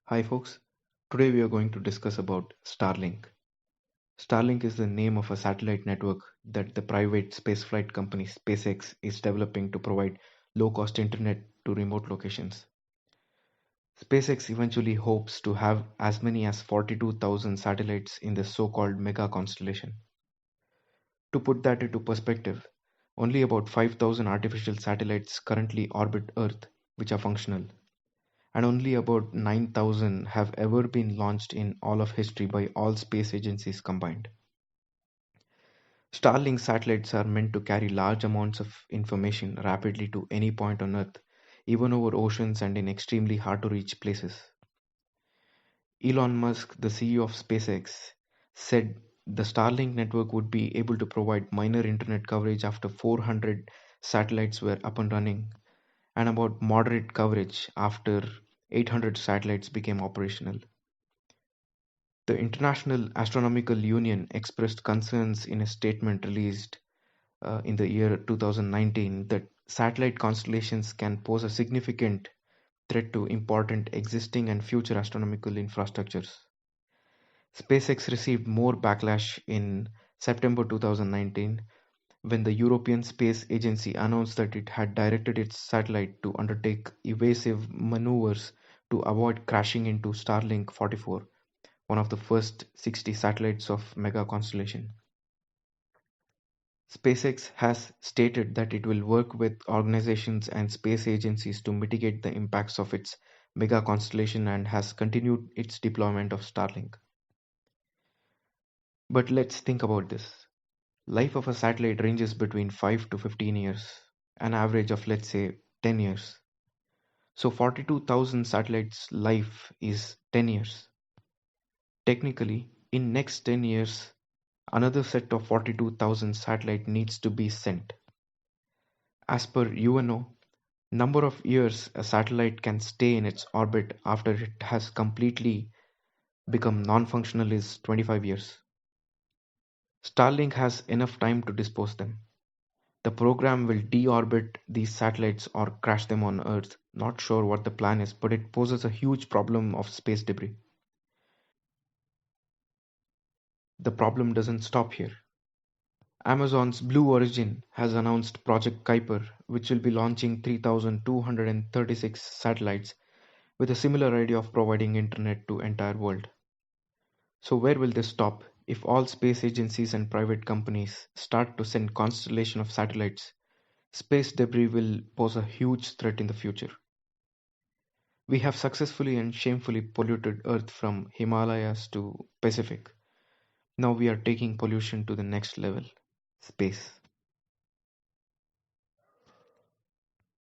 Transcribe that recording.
Hi folks, today we are going to discuss about Starlink. Starlink is the name of a satellite network that the private spaceflight company SpaceX is developing to provide low-cost internet to remote locations. SpaceX eventually hopes to have as many as 42,000 satellites in the so-called mega constellation. To put that into perspective, only about 5,000 artificial satellites currently orbit Earth, which are functional, and only about 9,000 have ever been launched in all of history by all space agencies combined. Starlink satellites are meant to carry large amounts of information rapidly to any point on Earth, even over oceans and in extremely hard to reach places. Elon Musk, the CEO of SpaceX, said the Starlink network would be able to provide minor internet coverage after 400 satellites were up and running, and about moderate coverage after 800 satellites became operational. The International Astronomical Union expressed concerns in a statement released in the year 2019 that satellite constellations can pose a significant threat to important existing and future astronomical infrastructures. SpaceX received more backlash in September 2019 when the European Space Agency announced that it had directed its satellite to undertake evasive maneuvers to avoid crashing into Starlink 44, one of the first 60 satellites of Mega Constellation. SpaceX has stated that it will work with organizations and space agencies to mitigate the impacts of its Mega Constellation and has continued its deployment of Starlink. But let's think about this. Life of a satellite ranges between 5 to 15 years, an average of let's say 10 years. So 42,000 satellites life is 10 years. Technically, in next 10 years, another set of 42,000 satellite needs to be sent. As per UNO, number of years a satellite can stay in its orbit after it has completely become non-functional is 25 years. Starlink has enough time to dispose them. The program will deorbit these satellites or crash them on Earth. Not sure what the plan is, but it poses a huge problem of space debris. The problem doesn't stop here. Amazon's Blue Origin has announced Project Kuiper, which will be launching 3,236 satellites with a similar idea of providing internet to entire world. So where will this stop? If all space agencies and private companies start to send constellation of satellites, space debris will pose a huge threat in the future. We have successfully and shamefully polluted Earth from Himalayas to Pacific. Now we are taking pollution to the next level, space.